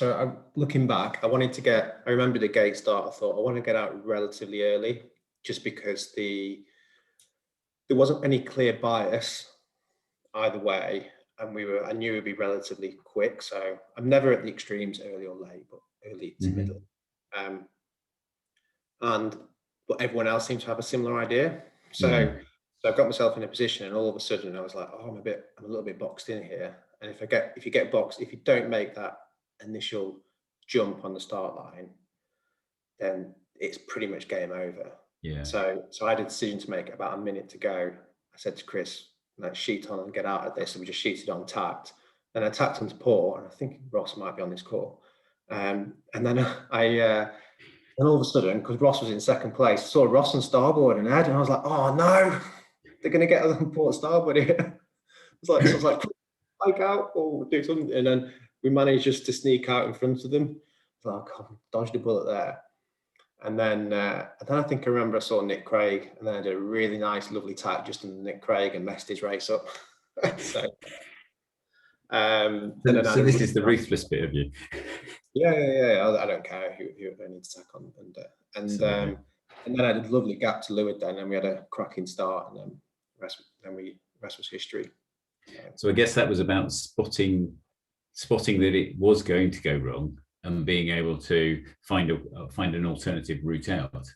I'm looking back, I remember the gate start, I thought I want to get out relatively early, just because there wasn't any clear bias either way, and I knew it'd be relatively quick. So I'm never at the extremes, early or late, but early to middle. But everyone else seemed to have a similar idea. So I got myself in a position, and all of a sudden I was like, oh, I'm a little bit boxed in here. And if you get boxed, if you don't make that initial jump on the start line, then it's pretty much game over. Yeah. So I had a decision to make about a minute to go. I said to Chris, let's sheet on and get out of this. And we just sheeted on tacked. And I tacked onto port, and I think Ross might be on this call. And then and all of a sudden, because Ross was in second place, I saw Ross on starboard and Ed, and I was like, oh no, they're going to get on port starboard here. I was like, like out or do something. And then we managed just to sneak out in front of them. I was like, oh, dodged a bullet there. And then I think I remember I saw Nick Craig, and then I did a really nice, lovely tack just on Nick Craig and messed his race up. So this is the ruthless bit of you. Yeah. I don't care who I need to tack on, and then I did a lovely gap to Lewis. Then, and we had a cracking start, and then rest was history. So I guess that was about spotting that it was going to go wrong and being able to find an alternative route out.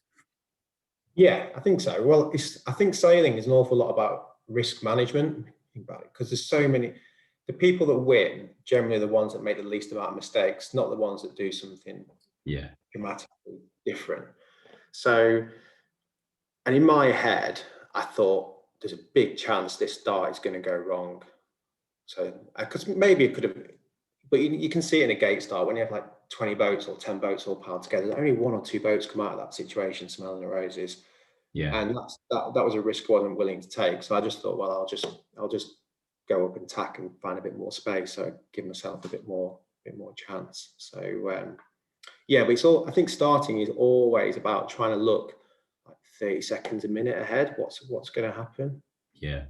Yeah, I think so. Well, I think sailing is an awful lot about risk management, because there's so many. The people that win generally are the ones that make the least amount of mistakes, not the ones that do something dramatically different. So, and in my head, I thought there's a big chance this start is going to go wrong. So, because maybe it could have, but you can see it in a gate start when you have like 20 boats or 10 boats all piled together. Only 1 or 2 boats come out of that situation smelling the roses. Yeah. And that was a risk I wasn't willing to take. So I just thought, well, I'll just go up and tack and find a bit more space, so I give myself a bit more chance. So but I think starting is always about trying to look like 30 seconds a minute ahead. What's going to happen? Yeah.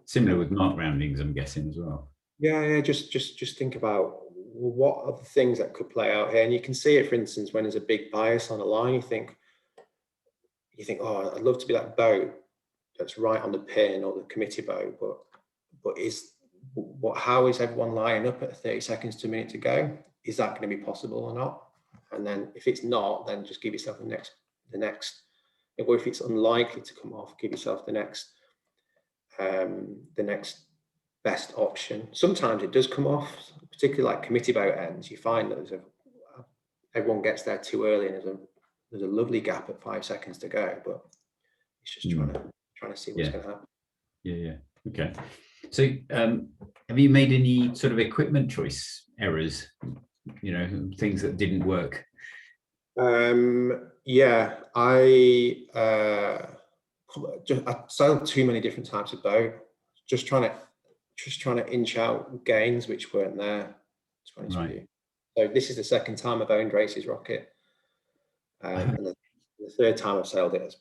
Similar with mark roundings, I'm guessing as well. Yeah. Just think about what are the things that could play out here, and you can see it, for instance, when there's a big bias on a line. You think, oh, I'd love to be that boat that's right on the pin, or the committee boat, but how is everyone lining up at 30 seconds to a minute to go? Is that going to be possible or not? And then if it's not, then just give yourself the next, or if it's unlikely to come off, give yourself the next best option. Sometimes it does come off, particularly like committee boat ends. You find that everyone gets there too early, and there's a lovely gap at 5 seconds to go, but it's just trying to see what's going to happen. Yeah. Okay. So have you made any sort of equipment choice errors, things that didn't work? Yeah, I sailed too many different types of boat, just trying to inch out gains which weren't there, to be honest with you. So this is the second time I've owned Race's Rocket, and the third time I've sailed it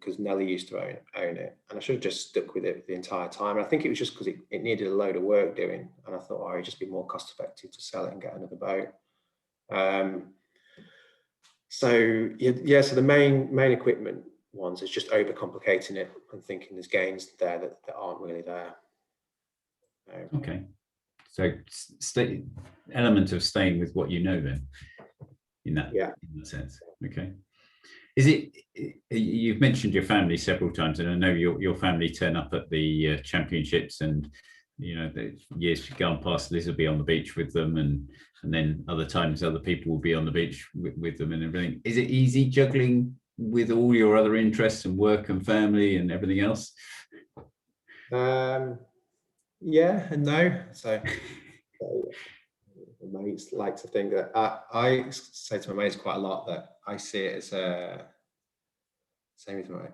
because Nelly used to own it, and I should have just stuck with it the entire time. And I think it was just because it needed a load of work doing, and I thought, it'd just be more cost effective to sell it and get another boat. So yeah, so the main equipment ones is just overcomplicating it and thinking there's gains there that aren't really there. Okay, so element of staying with what you know then, in that sense. Okay. Is it, you've mentioned your family several times, and I know your family turn up at the championships, and the years gone past, Liz will be on the beach with them, and then other times other people will be on the beach with them and everything. Is it easy juggling with all your other interests and work and family and everything else? Yeah and no. So my mates like to think that I say to my mates quite a lot that I see it as same with my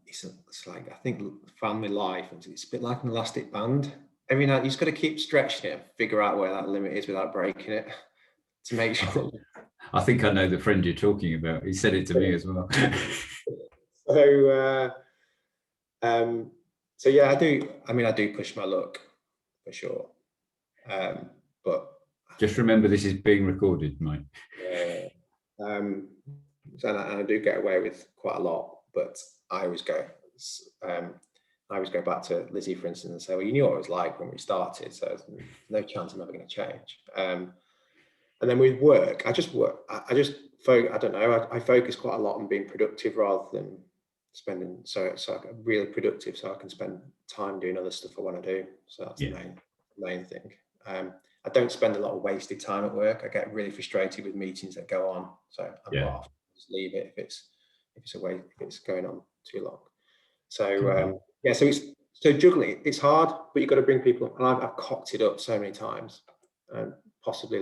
it's like, I think family life, it's a bit like an elastic band. Every night you just got to keep stretching it and figure out where that limit is without breaking it, to make sure. I think I know the friend you're talking about. He said it to me as well. So yeah, I do push my luck for sure, but just remember this is being recorded, Mike. And I do get away with quite a lot, but I always go back to Lizzie, for instance, and say, well, you knew what it was like when we started, so there's no chance I'm ever going to change. And then with work, I focus quite a lot on being productive rather than spending, so I'm really productive, so I can spend time doing other stuff I want to do. So that's the main thing. I don't spend a lot of wasted time at work. I get really frustrated with meetings that go on, so I'm off. Just leave it if it's going on too long. So so juggling, it's hard, but you've got to bring people, and I've cocked it up so many times, and possibly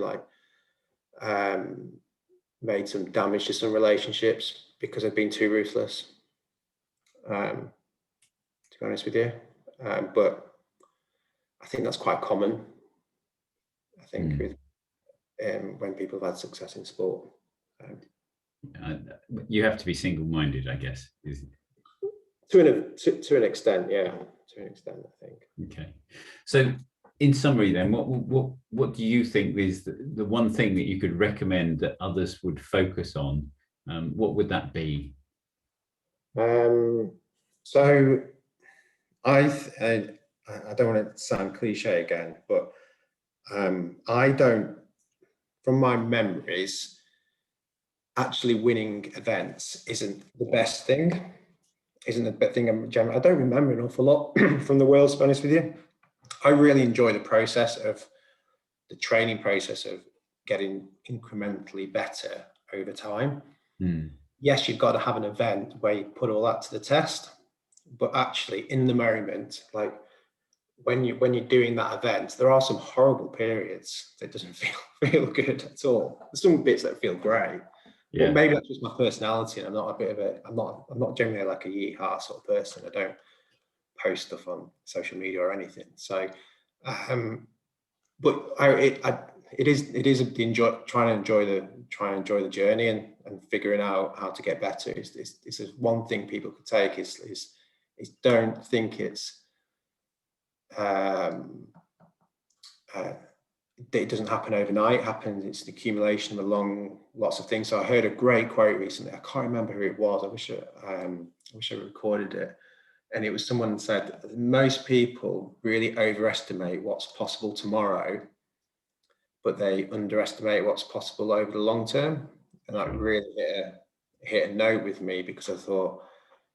made some damage to some relationships because I've been too ruthless, to be honest with you. But I think that's quite common. I think with when people have had success in sport. You have to be single-minded, I guess. To an extent, yeah. To an extent, I think. Okay. So in summary then, what do you think is the one thing that you could recommend that others would focus on? What would that be? So I don't want to sound cliche again, but I don't, from my memories, actually winning events isn't the best thing. Isn't the best thing in general. I don't remember an awful lot from the Worlds, to be honest with you. I really enjoy the training process of getting incrementally better over time. Yes, you've got to have an event where you put all that to the test, but actually in the moment, like when you're doing that event, there are some horrible periods that doesn't feel good at all. There's some bits that feel great. Yeah. But maybe that's just my personality, and I'm not generally like a yeehaw sort of person. I don't post stuff on social media or anything. So, but it is trying to enjoy the journey and figuring out how to get better. Is one thing people could take is don't think it doesn't happen overnight. It's the accumulation of lots of things. So I heard a great quote recently. I can't remember who it was. I wish I recorded it. And it was someone said, most people really overestimate what's possible tomorrow, but they underestimate what's possible over the long term. And that really hit a note with me, because I thought,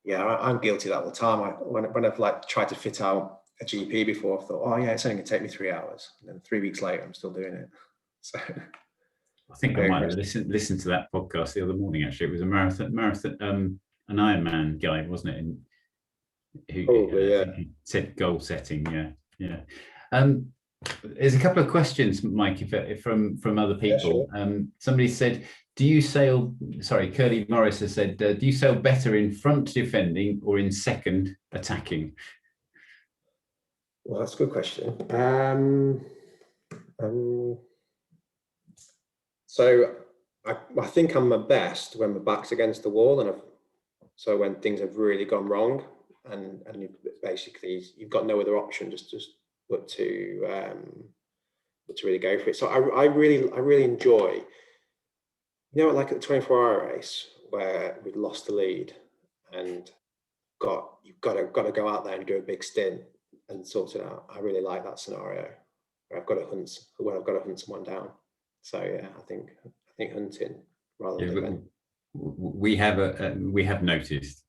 yeah, I'm guilty of that all the time. When I've tried to fit out a GP before, I thought, oh yeah, it's only gonna take me 3 hours. And then 3 weeks later, I'm still doing it. So I think I might have listened to that podcast the other morning, actually. It was a marathon, an Ironman guy, wasn't it? Who said goal setting, yeah. There's a couple of questions, Mike, from other people. Yeah, sure. Somebody said, Curly Morris has said, do you sail better in front defending or in second attacking? Well, that's a good question. So I think I'm my best when my back's against the wall, and so when things have really gone wrong, and you've got no other option but to really go for it. So I really enjoy you know, like at the 24-hour race where we'd lost the lead and you've got to go out there and do a big stint and sort it out. I really like that scenario where I've got to hunt someone down. So yeah, I think hunting rather than event. We have noticed.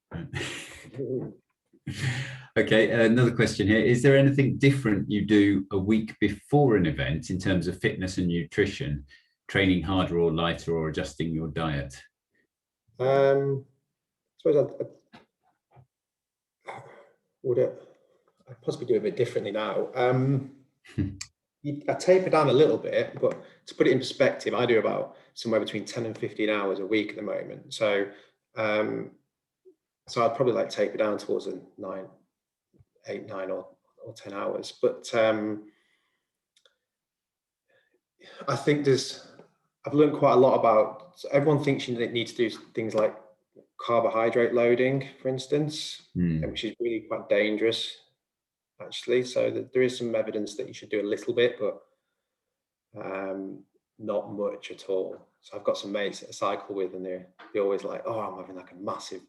Okay, another question here. Is there anything different you do a week before an event in terms of fitness and nutrition, training harder or lighter, or adjusting your diet? I suppose I'd possibly do it a bit differently now. I taper down a little bit, but to put it in perspective, I do about somewhere between 10 and 15 hours a week at the moment. So I'd probably like taper down towards a 8, 9 or 10 hours. But I think I've learned quite a lot about, everyone thinks you need to do things like carbohydrate loading, for instance, which is really quite dangerous, actually. So there is some evidence that you should do a little bit, but not much at all. So I've got some mates that I cycle with, and they're always like, oh, I'm having like a massive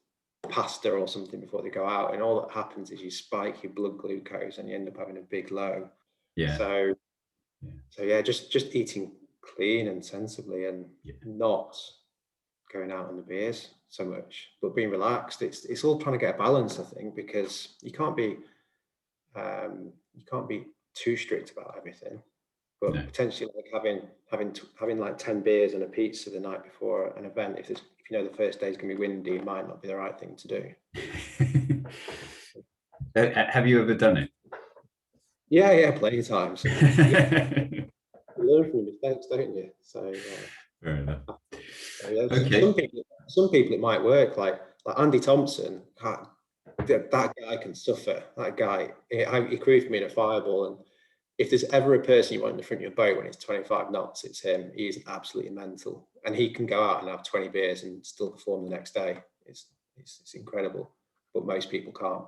pasta or something before they go out, and all that happens is you spike your blood glucose and you end up having a big low. Yeah. So yeah, just eating clean and sensibly, and not going out on the beers so much, but being relaxed. It's all trying to get a balance, I think, because you can't be too strict about everything, but potentially like having like 10 beers and a pizza the night before an event, if you know the first day is going to be windy, it might not be the right thing to do. Have you ever done it? Yeah, plenty of times. You learn from your mistakes, don't you? So fair enough. Okay. Some people it might work, like Andy Thompson. That guy can suffer. That guy, he proved me in a fireball. And if there's ever a person you want in the front of your boat when it's 25 knots, it's him. He's absolutely mental, and he can go out and have 20 beers and still perform the next day. It's incredible, but most people can't.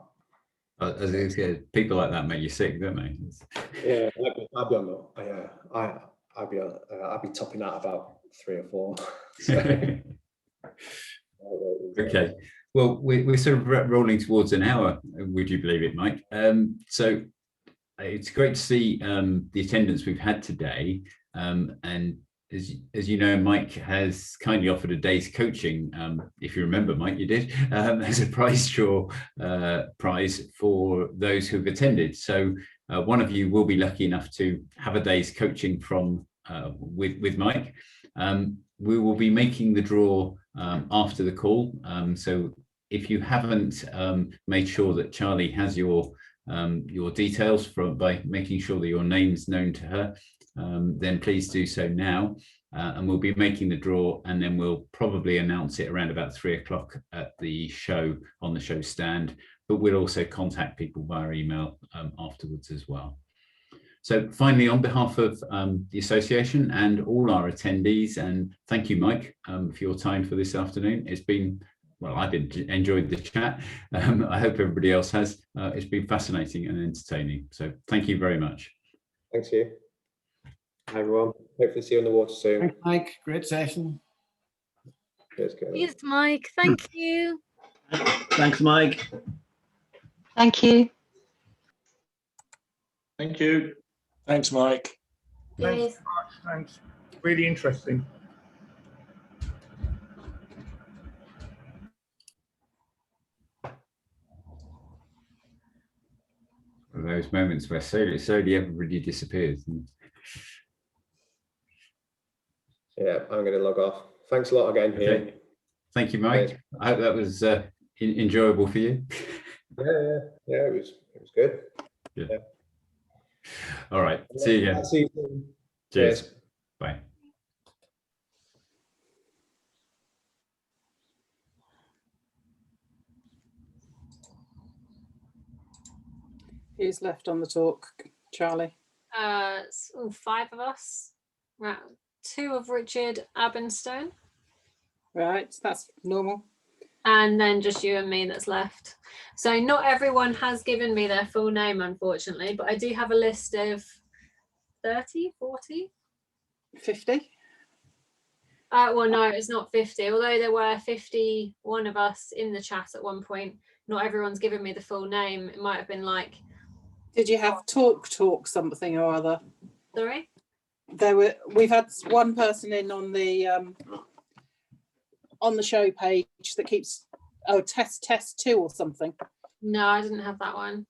People like that make you sick, don't they? Yeah, I'd be topping out about 3 or 4. So. Okay. Well, we're sort of rolling towards an hour, would you believe it, Mike? So it's great to see the attendance we've had today. And as you know, Mike has kindly offered a day's coaching. If you remember, Mike, you did, as a prize draw prize for those who've attended. So one of you will be lucky enough to have a day's coaching from with Mike. We will be making the draw after the call. So if you haven't made sure that Charlie has your details by making sure that your name's known to her, then please do so now. And we'll be making the draw, and then we'll probably announce it around about 3 o'clock at the show, on the show stand, but we'll also contact people via email afterwards as well. So finally, on behalf of the association and all our attendees, and thank you, Mike, for your time for this afternoon. It's been, well, I've enjoyed the chat. I hope everybody else has. It's been fascinating and entertaining. So thank you very much. Thanks, you. Hi, everyone. Hopefully see you on the water soon. Thanks, Mike. Great session. Yes, Mike. Thank you. Thanks, Mike. Thank you. Thank you. Thanks, Mike. Yes. Thanks. Really interesting. Those moments where slowly everybody disappears. Yeah, I'm going to log off. Thanks a lot again. Okay. Here. Thank you, Mike. Cheers. I hope that was enjoyable for you. Yeah, it was good. Yeah. All right. See you again. See you soon. Cheers. Bye. Who's left on the talk, Charlie? 5 of us. Right. 2 of Richard Abenstone. Right, that's normal. And then just you and me that's left. So not everyone has given me their full name, unfortunately, but I do have a list of 30, 40? 50? Well, no, it's not 50, although there were 51 of us in the chat at one point. Not everyone's given me the full name. It might have been like, Did you have talk something or other? sorry? We've had one person in on the show page that keeps test 2 or something. No, I didn't have that one.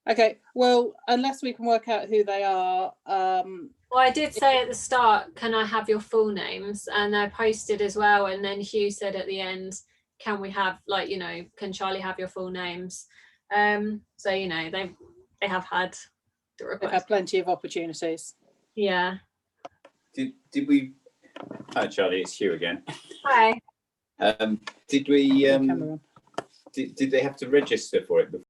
Okay, well, unless we can work out who they are. Well, I did say at the start, can I have your full names? And they're posted as well. And then Hugh said at the end, can we have, like, you know, can Charlie have your full names? So, you know, they have had the They've request. had plenty of opportunities. Yeah. Did we? Hi, Charlie. It's Hugh again. Hi. Did we? Cameron. Did they have to register for it